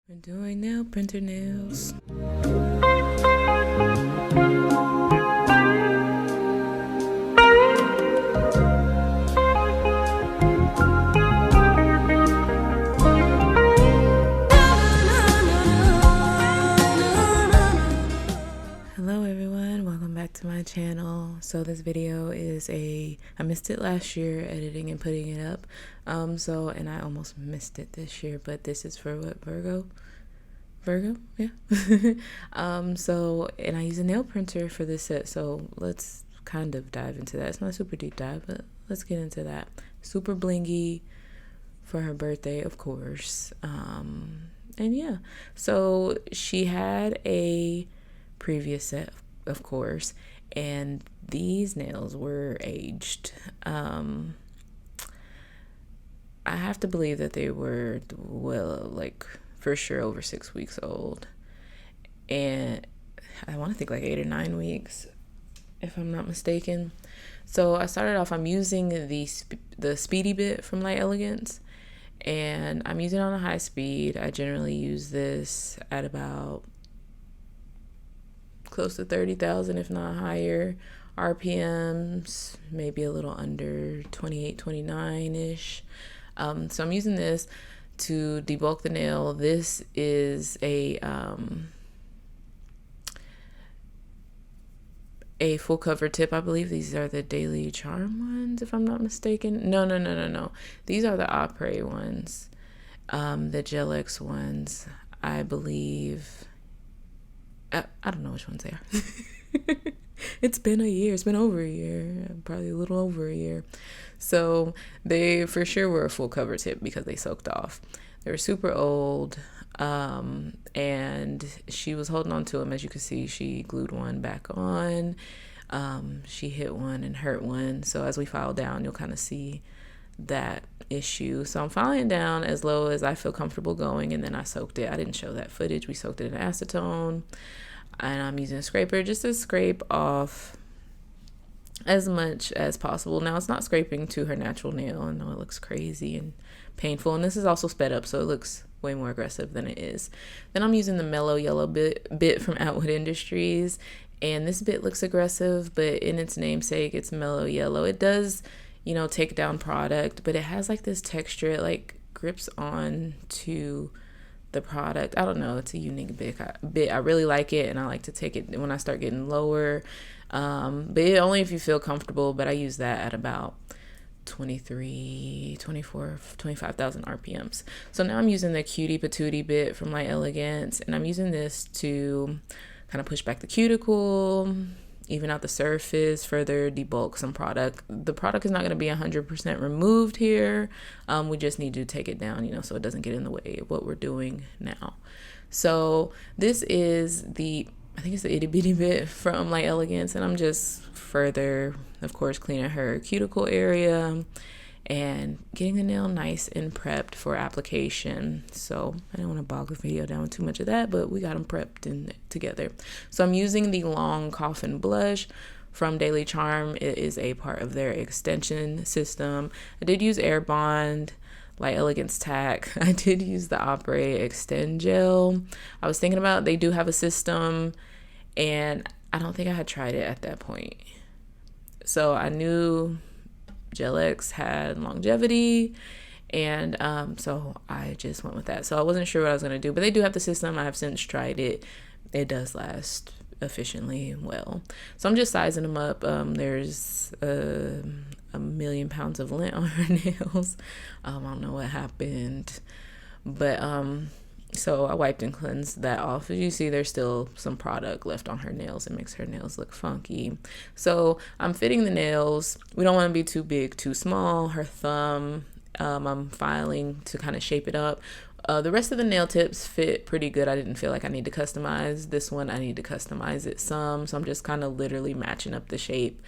We're doing nail printer nails. Hello everyone, welcome back to my channel. So this video is I missed it last year editing and putting it up. And I almost missed it this year, but this is for what, Virgo, yeah. And I use a nail printer for this set, so let's kind of dive into that. It's not a super deep dive, but let's get into that. Super blingy for her birthday, of course. And yeah, so she had a previous set, of course, and these nails were aged. I have to believe that they were, well, like for sure over 6 weeks old, and I want to think like 8 or 9 weeks, if I'm not mistaken. So I started off, I'm using the speedy bit from Elegance, and I'm using it on a high speed. I generally use this at about close to 30,000, if not higher, RPMs, maybe a little under 28, 29-ish. So I'm using this to debulk the nail. This is a full cover tip. I believe these are the Daily Charm ones, if I'm not mistaken. No. These are the Ombre ones, the Gel X ones, I believe. I don't know which ones they are. It's been a year. It's been over a year, probably a little over a year. So they for sure were a full cover tip because they soaked off. They were super old, and she was holding on to them. As you can see, she glued one back on. She hit one and hurt one. So as we file down, you'll kind of see that issue. So I'm filing down as low as I feel comfortable going, and then I soaked it. I didn't show that footage. We soaked it in acetone, and I'm using a scraper just to scrape off as much as possible. Now it's not scraping to her natural nail. I know it looks crazy and painful, and this is also sped up, so it looks way more aggressive than it is. Then I'm using the Mellow Yellow bit from Outwood Industries, and this bit looks aggressive, but in its namesake, it's Mellow Yellow. It does, take down product, but it has like this texture. It like grips on to the product. I don't know. It's a unique bit. I really like it, and I like to take it when I start getting lower. But only if you feel comfortable. But I use that at about 23, 24, 25,000 RPMs. So now I'm using the Cutie Patootie bit from Elegance, and I'm using this to kind of push back the cuticle, even out the surface, further debulk some product. The product is not going to be 100% removed here. We just need to take it down, so it doesn't get in the way of what we're doing now. So this is I think it's the itty bitty bit from Elegance, and I'm just further, of course, cleaning her cuticle area and getting the nail nice and prepped for application. So I don't want to bog the video down with too much of that, but we got them prepped and together. So I'm using the Long Coffin blush from Daily Charm. It is a part of their extension system. I did use Air Bond, Elegance Tack. I did use the Ombre Extend Gel. I was thinking about, they do have a system, and I don't think I had tried it at that point. So I knew Gel X had longevity, and so I just went with that. So I wasn't sure what I was going to do, but they do have the system. I have since tried it. It does last efficiently well. So I'm just sizing them up. There's a million pounds of lint on her nails. I don't know what happened, but so I wiped and cleansed that off. As you see, there's still some product left on her nails. It makes her nails look funky. So I'm fitting the nails. We don't want to be too big, too small. Her thumb, I'm filing to kind of shape it up. The rest of the nail tips fit pretty good. I didn't feel like I need to customize. This one, I need to customize it some. So I'm just kind of literally matching up the shape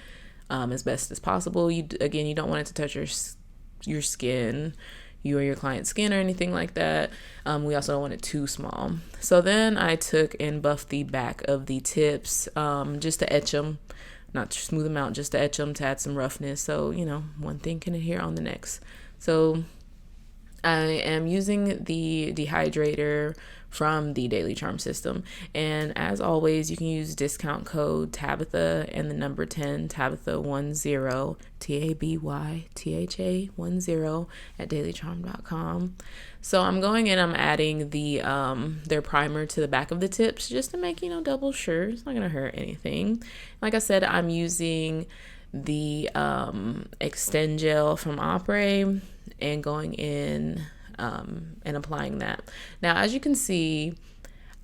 as best as possible. You don't want it to touch your skin, you or your client's skin or anything like that. We also don't want it too small. So then I took and buffed the back of the tips just to etch them, not to smooth them out, just to etch them, to add some roughness. So, one thing can adhere on the next. So I am using the dehydrator from the Daily Charm system. And as always, you can use discount code Tabitha and the number 10, Tabitha10, TABYTHA 10 at dailycharm.com. So I'm going in, I'm adding their primer to the back of the tips just to make, double sure. It's not going to hurt anything. Like I said, I'm using the Extend Gel from Ombre and going in and applying that. Now, as you can see,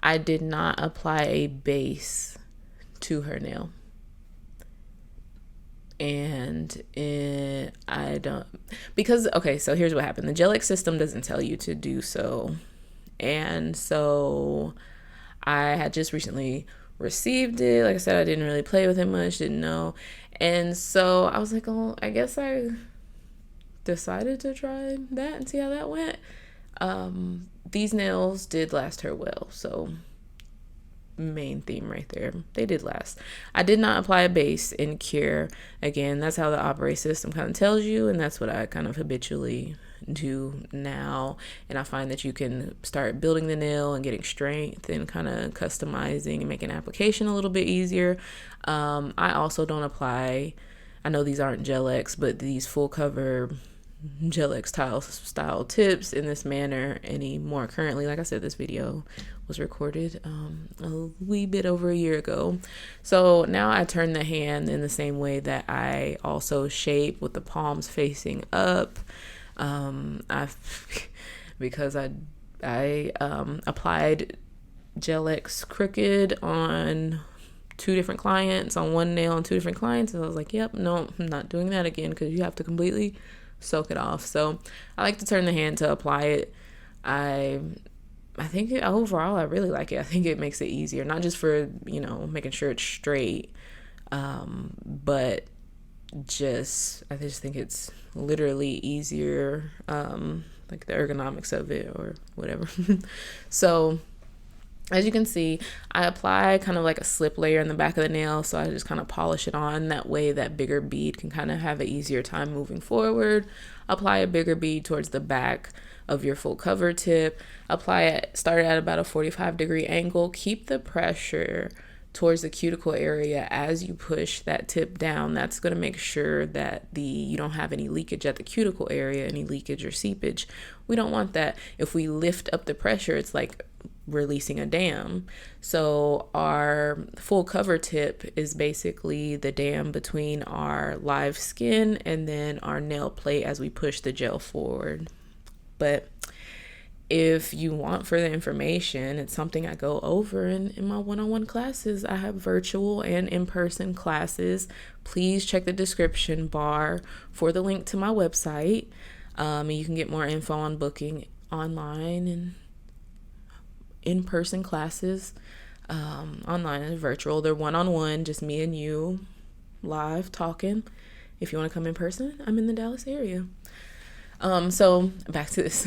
I did not apply a base to her nail. And I don't, because, okay, so here's what happened. The Gelix system doesn't tell you to do so. And so I had just recently received it. Like I said, I didn't really play with it much, didn't know. And so I was like, oh, I guess I decided to try that and see how that went. These nails did last her well, so main theme right there, they did last. I did not apply a base in cure. Again, that's how the Ombre system kind of tells you, and that's what I kind of habitually do now. And I find that you can start building the nail and getting strength and kind of customizing and making application a little bit easier. I also don't apply, I know these aren't Gelix, but these full cover Gelix style tips in this manner anymore currently. Like I said, this video was recorded a wee bit over a year ago. So now I turn the hand in the same way that I also shape, with the palms facing up. Because I applied Gelix crooked on 2 different clients, on one nail on 2 different clients, and I was like, yep, no, I'm not doing that again, because you have to completely soak it off. So I like to turn the hand to apply it. I think overall I really like it. I think it makes it easier, not just for making sure it's straight, but I just think it's literally easier, like the ergonomics of it or whatever. So as you can see, I apply kind of like a slip layer in the back of the nail, so I just kind of polish it on. That way that bigger bead can kind of have an easier time moving forward. Apply a bigger bead towards the back of your full cover tip. Apply it, start at about a 45-degree angle. Keep the pressure towards the cuticle area as you push that tip down. That's going to make sure that you don't have any leakage at the cuticle area, any leakage or seepage. We don't want that. If we lift up the pressure, it's like releasing a dam. So our full cover tip is basically the dam between our live skin and then our nail plate as we push the gel forward. But if you want further information, it's something I go over in my one-on-one classes. I have virtual and in-person classes. Please check the description bar for the link to my website. You can get more info on booking online and in-person classes, online and virtual. They're one-on-one, just me and you, live talking. If you want to come in person, I'm in the Dallas area. So back to this.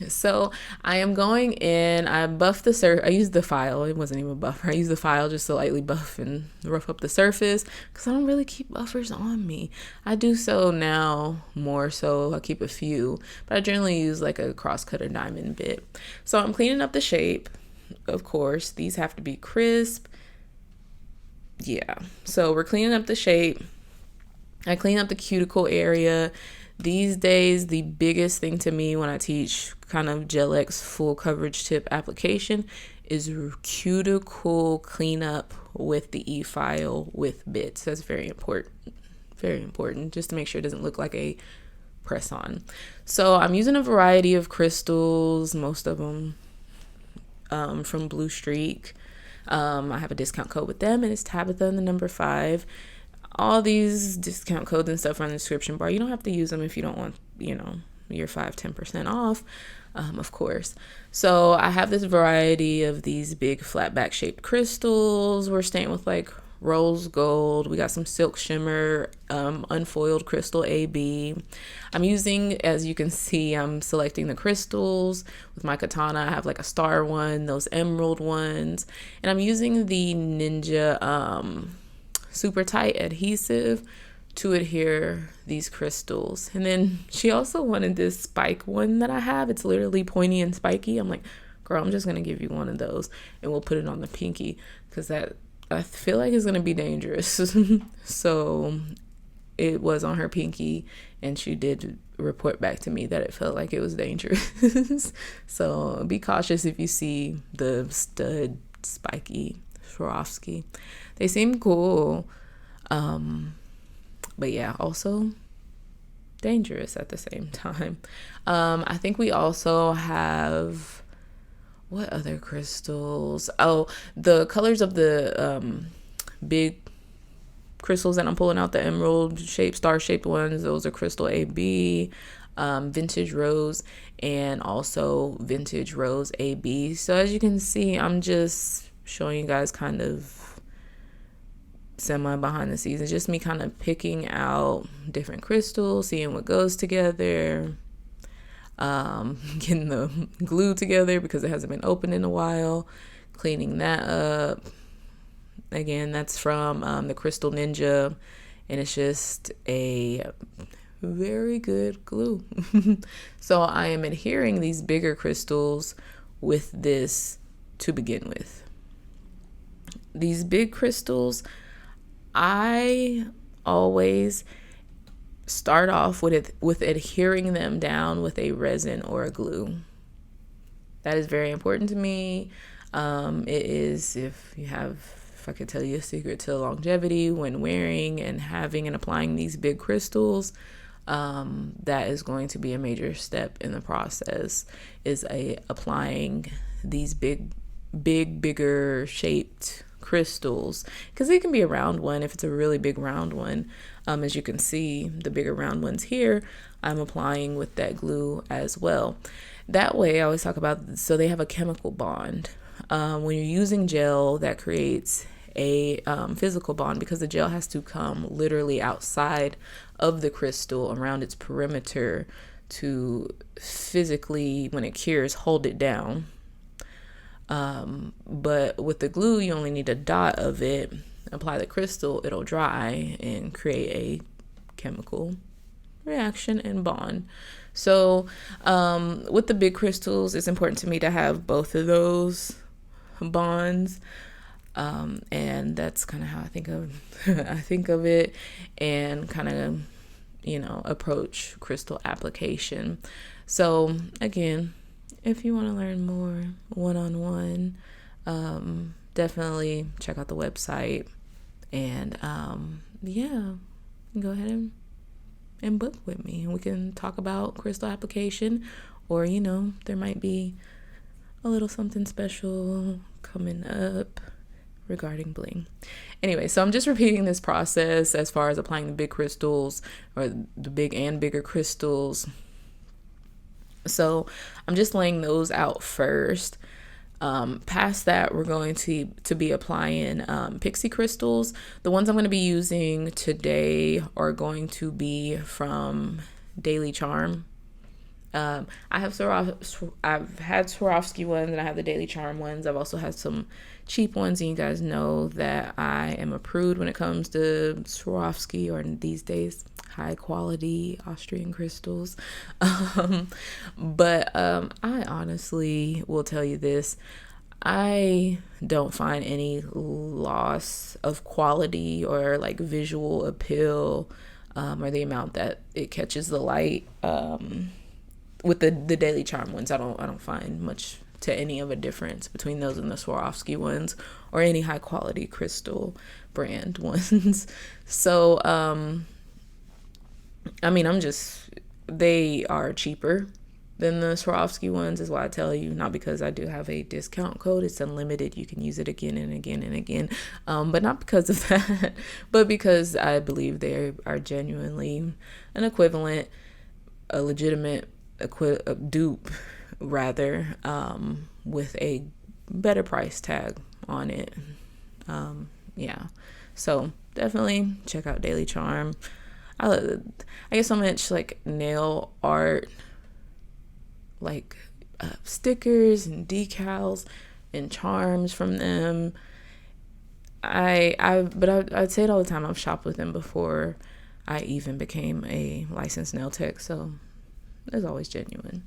So I am going in, I buffed the surface. I used the file. It wasn't even a buffer. I used the file just to lightly buff and rough up the surface, because I don't really keep buffers on me. I do so now more so. I keep a few, but I generally use like a cross-cutter diamond bit. So I'm cleaning up the shape. Of course, these have to be crisp. Yeah. So we're cleaning up the shape. I clean up the cuticle area. These days, the biggest thing to me when I teach kind of Gelix full coverage tip application is cuticle cleanup with the e-file with bits. That's very important, just to make sure it doesn't look like a press on. So I'm using a variety of crystals, most of them from Blue Streak. I have a discount code with them, and it's Tabitha and the number 5. All these discount codes and stuff are in the description bar. You don't have to use them if you don't want, your 5-10% off, of course. So I have this variety of these big flat back shaped crystals. We're staying with like rose gold. We got some silk shimmer, unfoiled crystal AB. I'm using, as you can see, I'm selecting the crystals with my katana. I have like a star one, those emerald ones, and I'm using the Ninja super tight adhesive to adhere these crystals. And then she also wanted this spike one that I have. It's literally pointy and spiky. I'm like, girl, I'm just gonna give you one of those and we'll put it on the pinky, because that, I feel like, it's gonna be dangerous. So it was on her pinky, and she did report back to me that it felt like it was dangerous. So be cautious if you see the stud spiky Swarovski. They seem cool, but yeah, also dangerous at the same time. I think we also have, what other crystals? Oh, the colors of the big crystals that I'm pulling out, the emerald shaped, star shaped ones, those are crystal AB, vintage rose, and also vintage rose AB. So as you can see, I'm just showing you guys kind of semi behind the scenes. It's just me kind of picking out different crystals, seeing what goes together, getting the glue together because it hasn't been opened in a while, cleaning that up. Again, that's from the Crystal Ninja, and it's just a very good glue. So I am adhering these bigger crystals with this to begin with. These big crystals, I always start off with adhering them down with a resin or a glue. That is very important to me. It is, if I could tell you a secret to longevity when wearing and having and applying these big crystals, that is going to be a major step in the process, is applying these bigger shaped crystals, because it can be a round one if it's a really big round one. As you can see, the bigger round ones here, I'm applying with that glue as well. That way, I always talk about, so they have a chemical bond. When you're using gel, that creates a physical bond, because the gel has to come literally outside of the crystal around its perimeter to physically, when it cures, hold it down. But with the glue, you only need a dot of it. Apply the crystal, it'll dry and create a chemical reaction and bond. So with the big crystals, it's important to me to have both of those bonds. And that's kind of how I think of it, and kind of, approach crystal application. So again, if you want to learn more one-on-one, definitely check out the website, and go ahead and book with me, and we can talk about crystal application, or there might be a little something special coming up regarding bling. Anyway, so I'm just repeating this process as far as applying the big crystals, or the big and bigger crystals. So I'm just laying those out first. Past that, we're going to be applying Pixie crystals. The ones I'm going to be using today are going to be from Daily Charm. I've had Swarovski ones, and I have the Daily Charm ones. I've also had some cheap ones, and you guys know that I am a prude when it comes to Swarovski, or these days, high quality Austrian crystals. But I honestly will tell you this. I don't find any loss of quality or like visual appeal, or the amount that it catches the light. With the Daily Charm ones, I don't find much to any of a difference between those and the Swarovski ones, or any high quality crystal brand ones. So they are cheaper than the Swarovski ones, is why I tell you, not because I do have a discount code. It's unlimited. You can use it again and again and again. But not because of that, but because I believe they are genuinely an equivalent, a legitimate dupe rather, with a better price tag on it. So definitely check out Daily Charm. I get so much like nail art, like stickers and decals and charms from them. I'd say it all the time. I've shopped with them before. I even became a licensed nail tech, so it's always genuine.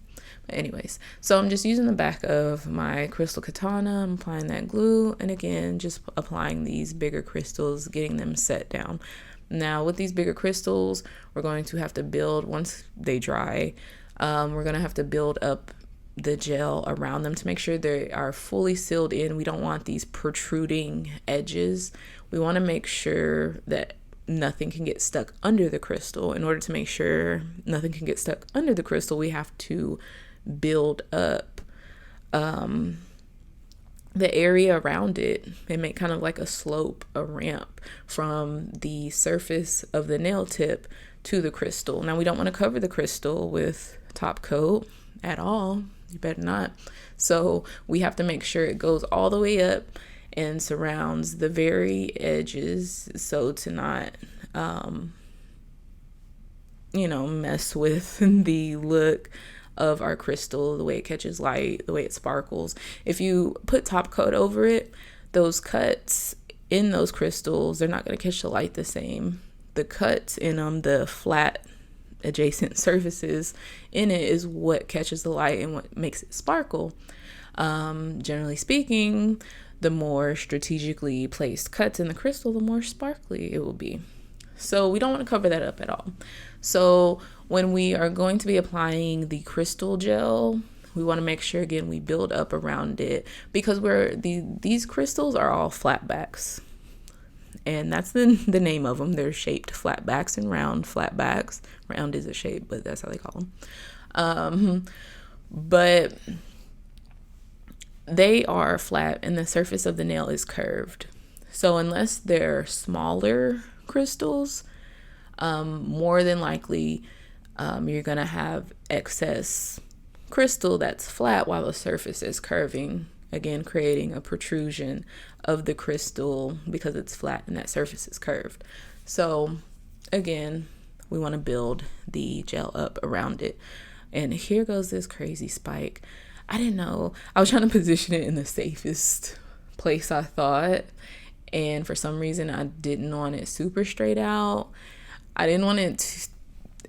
But anyways, so I'm just using the back of my crystal katana. I'm applying that glue, and again, just applying these bigger crystals, getting them set down. Now, with these bigger crystals, we're going to have to build, once they dry, we're going to have to build up the gel around them to make sure they are fully sealed in. We don't want these protruding edges. We want to make sure that nothing can get stuck under the crystal. In order to make sure nothing can get stuck under the crystal, we have to build up the area around it and make kind of like a slope, a ramp from the surface of the nail tip to the crystal. Now, we don't want to cover the crystal with top coat at all. You better not. So we have to make sure it goes all the way up and surrounds the very edges, so to not mess with the look of our crystal, the way it catches light, the way it sparkles. If you put top coat over it, those cuts in those crystals, they're not going to catch the light the same. The cuts in them, the flat adjacent surfaces in it, is what catches the light and what makes it sparkle. Generally speaking, the more strategically placed cuts in the crystal, the more sparkly it will be. So we don't want to cover that up at all. So when we are going to be applying the crystal gel, we want to make sure, again, we build up around it, because these crystals are all flatbacks. And that's the name of them. They're shaped flatbacks and round flatbacks. Round is a shape, but that's how they call them. But they are flat and the surface of the nail is curved. So unless they're smaller crystals, more than likely you're going to have excess crystal that's flat while the surface is curving, again creating a protrusion of the crystal because it's flat and that surface is curved. So again, we want to build the gel up around it. And here goes this crazy spike. I didn't know. I was trying to position it in the safest place, I thought. And for some reason, I didn't want it super straight out. I didn't want it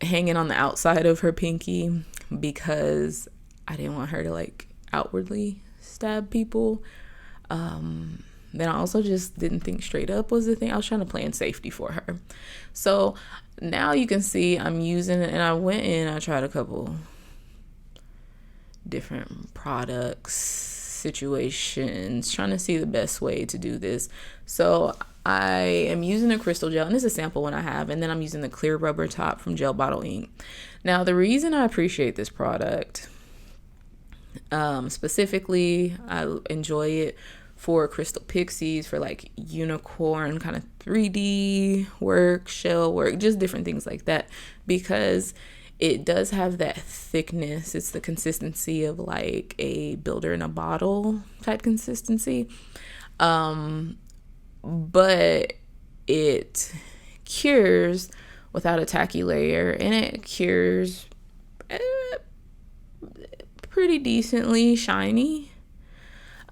hanging on the outside of her pinky because I didn't want her to like outwardly stab people. Then I also just didn't think straight up was the thing. I was trying to plan safety for her. So now you can see I'm using it, and I went in, I tried a couple different products, situations, trying to see the best way to do this. So I am using a crystal gel, and this is a sample one I have, and then I'm using the clear rubber top from Gel Bottle Ink. Now, the reason I appreciate this product, specifically, I enjoy it for crystal pixies, for like unicorn kind of 3D work, shell work, just different things like that, because it does have that thickness. It's the consistency of like a builder in a bottle type consistency. But it cures without a tacky layer, and it cures pretty decently shiny.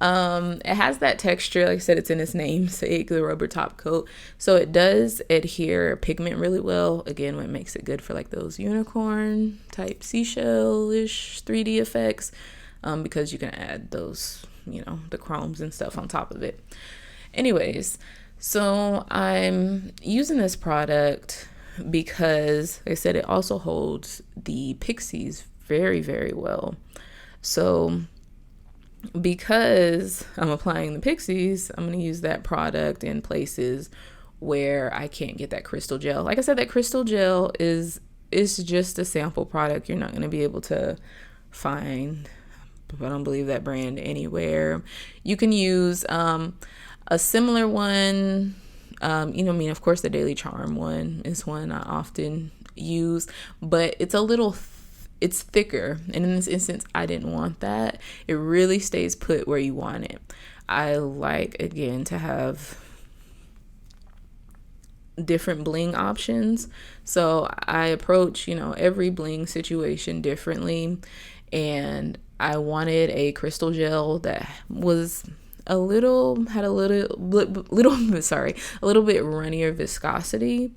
It has that texture, like I said, it's in its namesake, the rubber top coat. So it does adhere pigment really well. Again, what makes it good for like those unicorn type seashell-ish 3D effects, because you can add those, the chromes and stuff on top of it. Anyways, so I'm using this product because, like I said, it also holds the pixies very, very well. So because I'm applying the pixies, I'm going to use that product in places where I can't get that crystal gel. Like I said, that crystal gel is just a sample product. You're not going to be able to find, I don't believe, that brand anywhere. You can use a similar one. Of course, the Daily Charm one is one I often use, but it's it's thicker, and in this instance I didn't want that. It really stays put where you want it. I like, again, to have different bling options, so I approach every bling situation differently, and I wanted a crystal gel that was a little bit runnier viscosity.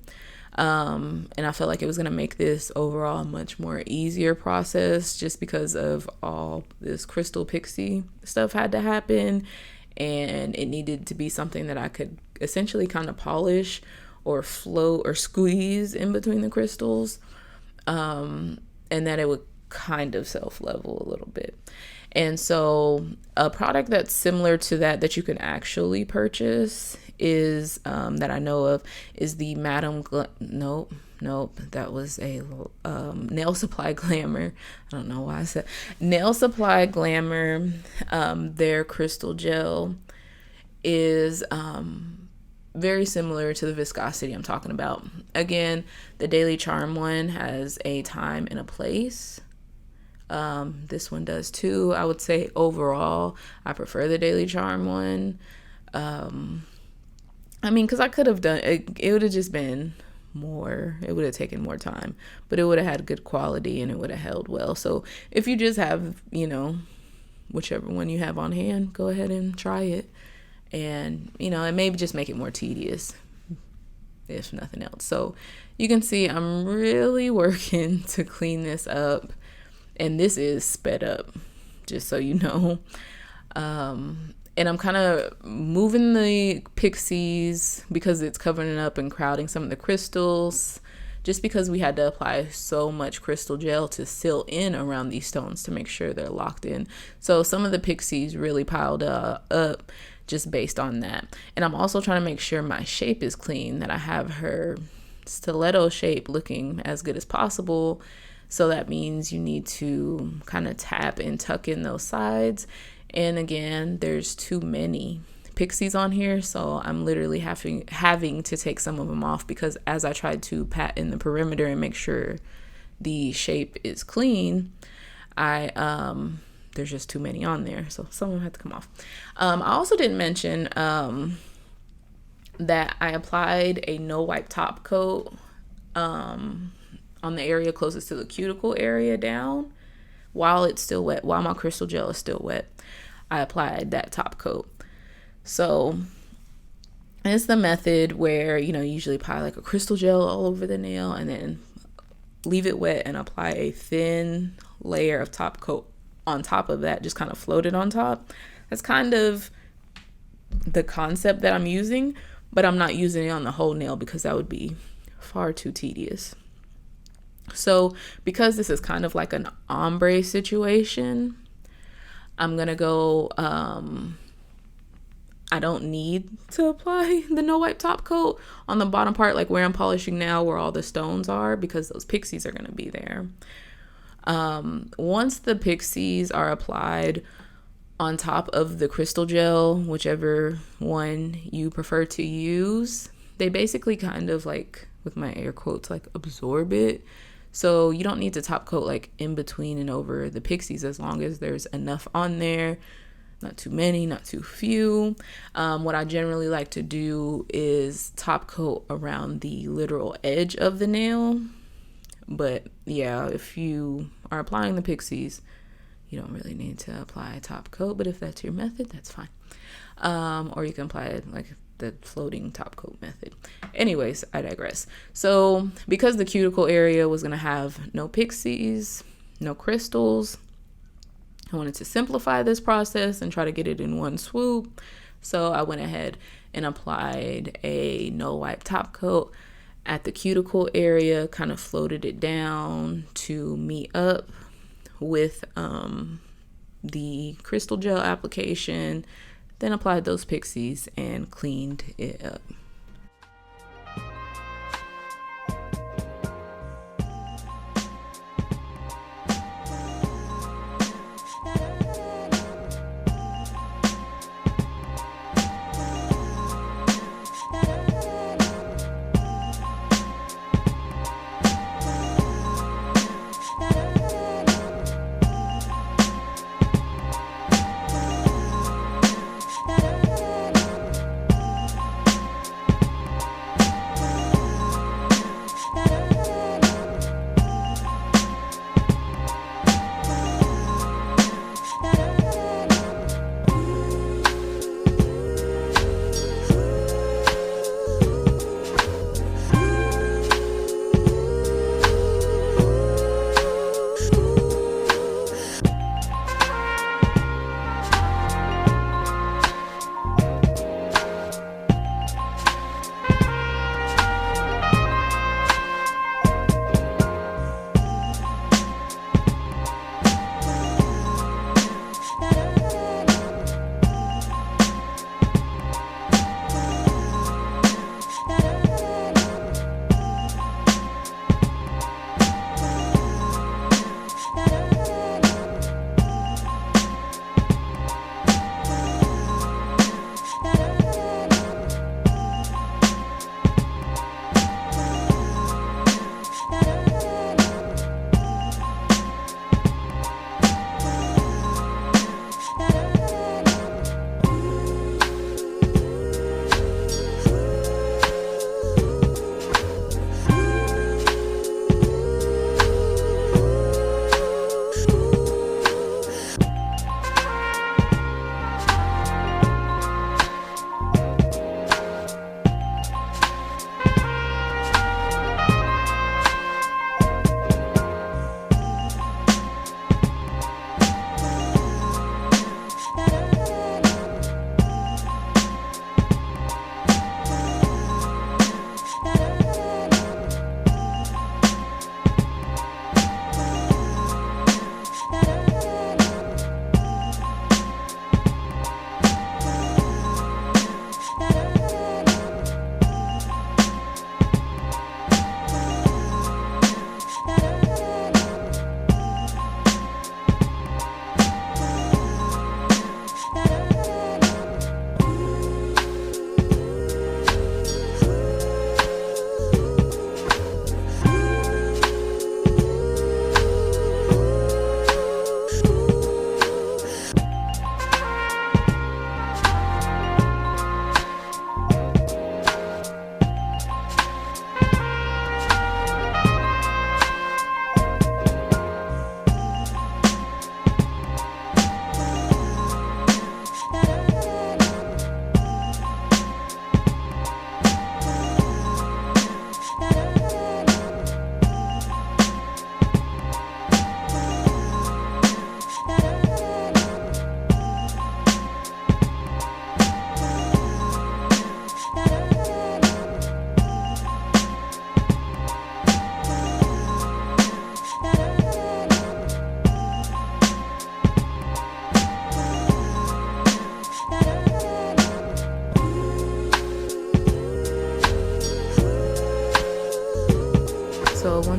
And I felt like it was going to make this overall a much more easier process just because of all this crystal pixie stuff had to happen. And it needed to be something that I could essentially kind of polish or float or squeeze in between the crystals. And that it would kind of self-level a little bit. And so a product that's similar to that you can actually purchase is, that I know of, is the nope, that was a Nail Supply Glamour. I don't know why I said Nail Supply Glamour. Their crystal gel is very similar to the viscosity I'm talking about. Again, the Daily Charm one has a time and a place. This one does too. I would say overall I prefer the Daily Charm one. I mean, because I could have done it, it would have just been more, it would have taken more time, but it would have had good quality and it would have held well. So if you just have, you know, whichever one you have on hand, go ahead and try it. And, you know, it may just make it more tedious, if nothing else. So you can see I'm really working to clean this up. And this is sped up, just so you know. And I'm kind of moving the pixies because it's covering up and crowding some of the crystals, just because we had to apply so much crystal gel to seal in around these stones to make sure they're locked in. So some of the pixies really piled up just based on that. And I'm also trying to make sure my shape is clean, that I have her stiletto shape looking as good as possible. So that means you need to kind of tap and tuck in those sides. And again, there's too many pixies on here, so I'm literally having to take some of them off, because as I tried to pat in the perimeter and make sure the shape is clean, there's just too many on there, so some of them had to come off. I also didn't mention that I applied a no wipe top coat on the area closest to the cuticle area down while it's still wet, while my crystal gel is still wet. I applied that top coat. So it's the method where, you know, you usually apply like a crystal gel all over the nail and then leave it wet and apply a thin layer of top coat on top of that, just kind of float it on top. That's kind of the concept that I'm using, but I'm not using it on the whole nail because that would be far too tedious. So because this is kind of like an ombre situation, I'm going to go, I don't need to apply the no wipe top coat on the bottom part, like where I'm polishing now, where all the stones are, because those pixies are going to be there. Once the pixies are applied on top of the crystal gel, whichever one you prefer to use, they basically kind of, like, with my air quotes, like absorb it. So you don't need to top coat like in between and over the pixies, as long as there's enough on there. Not too many, not too few. What I generally like to do is top coat around the literal edge of the nail. But yeah, if you are applying the pixies, you don't really need to apply a top coat. But if that's your method, that's fine. Or you can apply it like the floating top coat method. Anyways, I digress. So because the cuticle area was going to have no pixies, no crystals, I wanted to simplify this process and try to get it in one swoop. So I went ahead and applied a no wipe top coat at the cuticle area, kind of floated it down to meet up with the crystal gel application, then applied those pixies and cleaned it up.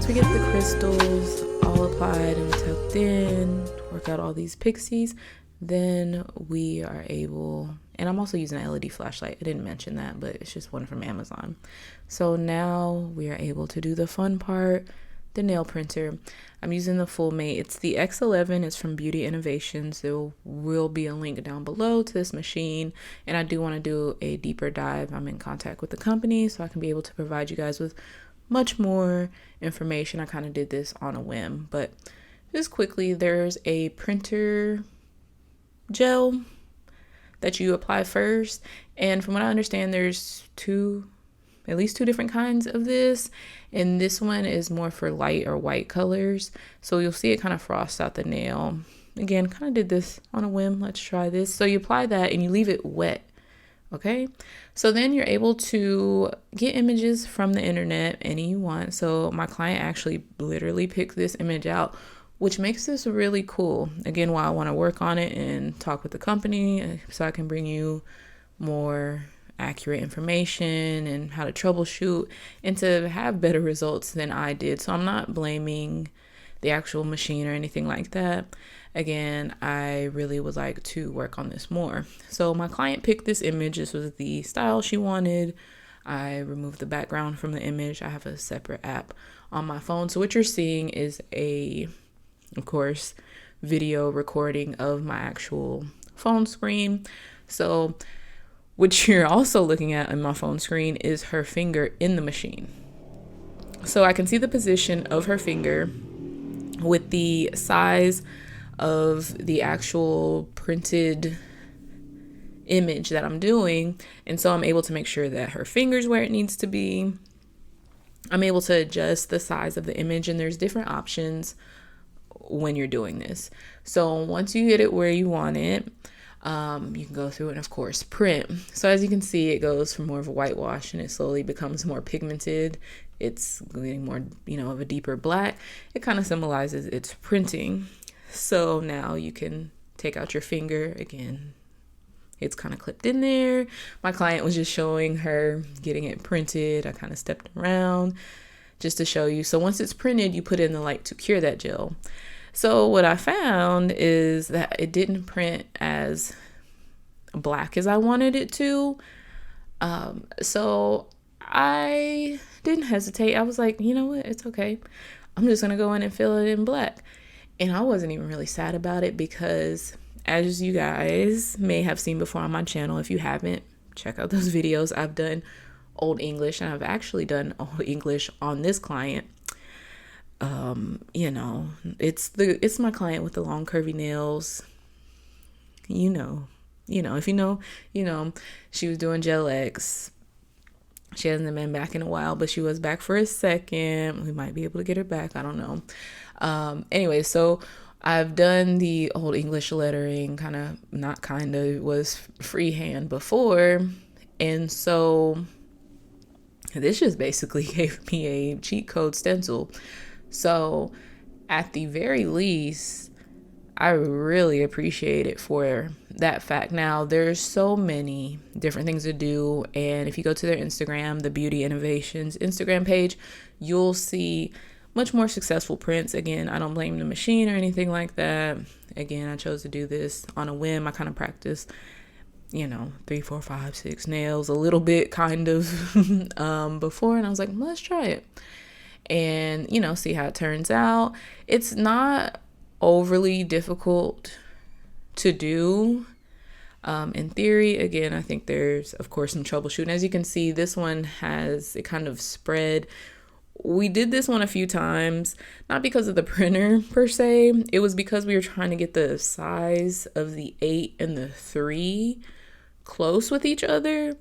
once we get the crystals all applied and tucked in, work out all these pixies, then we are able, and I'm also using an LED flashlight. I didn't mention that, but it's just one from Amazon. So now we are able to do the fun part, the nail printer. I'm using the Full Mate. It's the X11. It's from Beauty Innovations. There will be a link down below to this machine, and I do want to do a deeper dive. I'm in contact with the company, so I can be able to provide you guys with much more information. I kind of did this on a whim, but just quickly, there's a printer gel that you apply first, and from what I understand, there's at least two different kinds of this, and this one is more for light or white colors, so you'll see it kind of frost out the nail. Again, kind of did this on a whim. Let's try this. So you apply that and you leave it wet. Okay, so then you're able to get images from the internet any you want. So my client actually literally picked this image out, which makes this really cool. Again, while I want to work on it and talk with the company so I can bring you more accurate information and how to troubleshoot and to have better results than I did. So I'm not blaming the actual machine or anything like that. Again, I really would like to work on this more. So my client picked this image. This was the style she wanted. I removed the background from the image. I have a separate app on my phone. So what you're seeing is of course, video recording of my actual phone screen. So what you're also looking at on my phone screen is her finger in the machine. So I can see the position of her finger with the size of the actual printed image that I'm doing. And so I'm able to make sure that her finger's where it needs to be. I'm able to adjust the size of the image, and there's different options when you're doing this. So once you get it where you want it, you can go through and of course print. So as you can see, it goes from more of a whitewash and it slowly becomes more pigmented. It's getting more, of a deeper black. It kind of symbolizes its printing. So now you can take out your finger. Again, it's kind of clipped in there. My client was just showing her getting it printed. I kind of stepped around just to show you. So once it's printed, you put in the light to cure that gel. So what I found is that it didn't print as black as I wanted it to. So I didn't hesitate. I was like, you know what? It's okay. I'm just going to go in and fill it in black. And I wasn't even really sad about it because, as you guys may have seen before on my channel, if you haven't, check out those videos. I've done Old English, and I've actually done Old English on this client. It's my client with the long curvy nails. If she was doing Gel X. She hasn't been back in a while, but she was back for a second. We might be able to get her back. I don't know. Anyway, so I've done the Old English lettering, it was freehand before. And so this just basically gave me a cheat code stencil. So at the very least, I really appreciate it for that fact. Now, there's so many different things to do. And if you go to their Instagram, the Beauty Innovations Instagram page, you'll see much more successful prints. Again, I don't blame the machine or anything like that. Again, I chose to do this on a whim. I kind of practiced, 3, 4, 5, 6 nails a little bit before. And I was like, let's try it. And, see how it turns out. It's not overly difficult to do. In theory, again, I think there's, of course, some troubleshooting. As you can see, this one has it kind of spread. We did this one a few times, not because of the printer per se. It was because we were trying to get the size of the 8 and the 3 close with each other.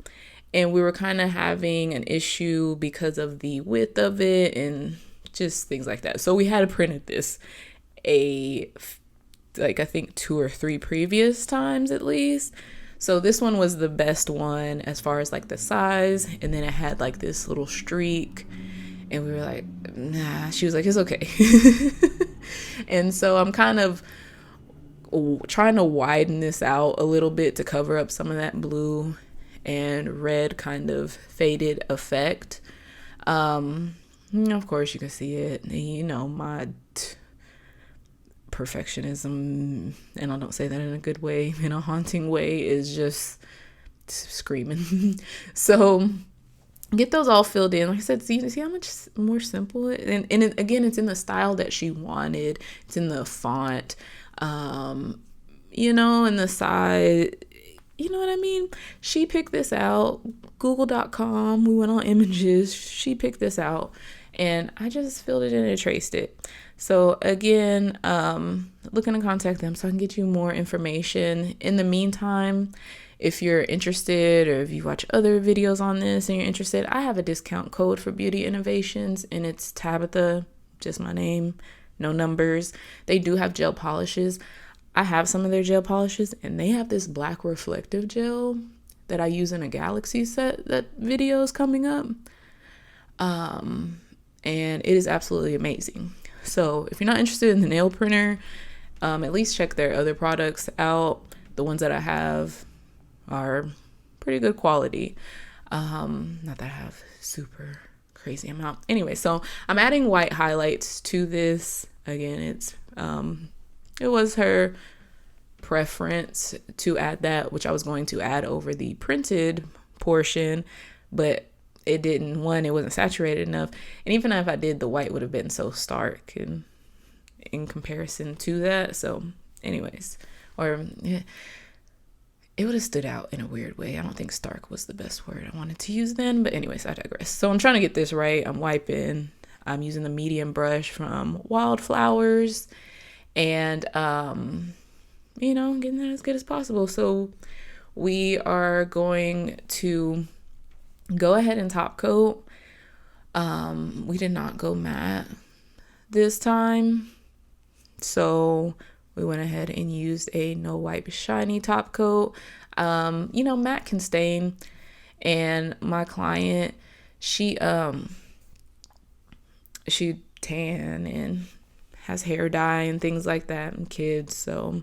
And we were kind of having an issue because of the width of it and just things like that. So we had printed this I think 2 or 3 previous times at least. So this one was the best one as far as the size. And then it had this little streak. And we were like, nah. She was like, it's okay. And so I'm kind of trying to widen this out a little bit to cover up some of that blue and red kind of faded effect. Of course you can see it. You know, my perfectionism, and I don't say that in a good way, in a haunting way, is just screaming. So get those all filled in. Like I said, see how much more simple and again, it's in the style that she wanted. It's in the font, you know, and the side, you know what I mean? She picked this out. Google.com, we went on images. She picked this out, and I just filled it in and traced it. So again, looking to contact them so I can get you more information. In the meantime, if you're interested, or if you watch other videos on this and you're interested, I have a discount code for Beauty Innovations, and it's Tabitha, just my name, no numbers. They do have gel polishes. I have some of their gel polishes, and they have this black reflective gel that I use in a Galaxy set that video is coming up. And it is absolutely amazing. So if you're not interested in the nail printer, at least check their other products out. The ones that I have are pretty good quality. Not that I have super crazy amount. Anyway, so I'm adding white highlights to this. Again, it was her preference to add that, which I was going to add over the printed portion, but it didn't. One, it wasn't saturated enough, and even if I did, the white would have been so stark in comparison to that. So anyways, or it would have stood out in a weird way. I don't think stark was the best word I wanted to use then, but anyways, I digress. So I'm trying to get this right. I'm wiping. I'm using the medium brush from Wildflowers, and you know, getting that as good as possible. So we are going to go ahead and top coat. We did not go matte this time, so we went ahead and used a no wipe shiny top coat. You know, matte can stain, and my client, she tan and has hair dye and things like that, and kids, so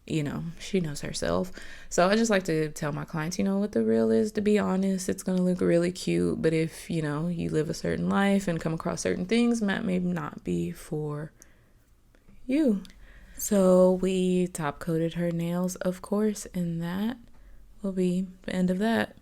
you know, she knows herself. So I just like to tell my clients, you know, what the real is. To be honest, it's going to look really cute, but if, you know, you live a certain life and come across certain things, matte may not be for you. So we top coated her nails, of course, and that will be the end of that.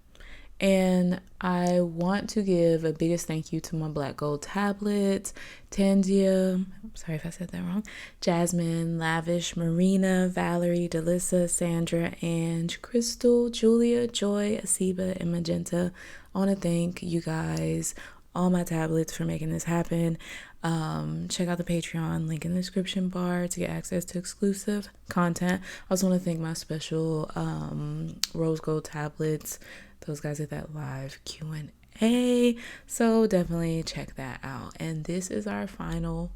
And I want to give a biggest thank you to my black gold tablets, Tanzia, sorry if I said that wrong, Jasmine, Lavish, Marina, Valerie, Delissa, Sandra, Ange, Crystal, Julia, Joy, Asiba, and Magenta. I want to thank you guys, all my tablets, for making this happen. Check out the Patreon link in the description bar to get access to exclusive content. I also want to thank my special rose gold tablets. Those guys at that live Q&A. So definitely check that out. And this is our final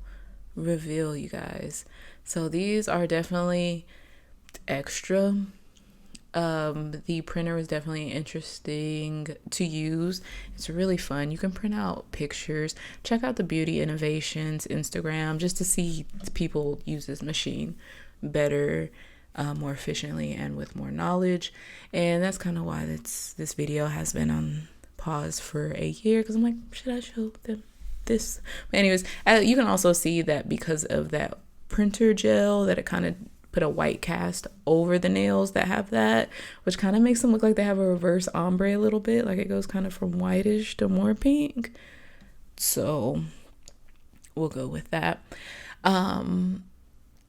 reveal, you guys. So these are definitely extra. The printer is definitely interesting to use. It's really fun. You can print out pictures. Check out the Beauty Innovations Instagram just to see people use this machine better, more efficiently, and with more knowledge. And that's kind of why this video has been on pause for a year, because I'm like, should I show them this? But anyways, you can also see that because of that printer gel, that it kind of put a white cast over the nails that have that, which kind of makes them look like they have a reverse ombre a little bit, like it goes kind of from whitish to more pink. So we'll go with that.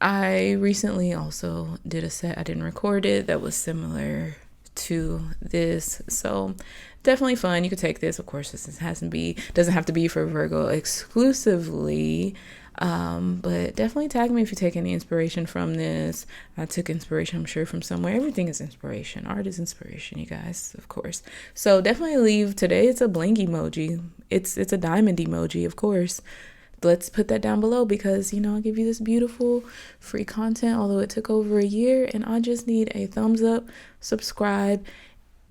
I recently also did a set, I didn't record it, that was similar to this, so definitely fun. You could take this, of course, this doesn't have to be for Virgo exclusively, but definitely tag me if you take any inspiration from this. I took inspiration, I'm sure, from somewhere. Everything is inspiration. Art is inspiration, you guys, of course. So definitely leave today. It's a bling emoji. It's a diamond emoji, of course. Let's put that down below, because, you know, I'll give you this beautiful free content, although it took over a year, and I just need a thumbs up, subscribe,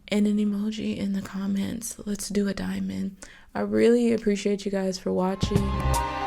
and an emoji in the comments. Let's do a diamond. I really appreciate you guys for watching.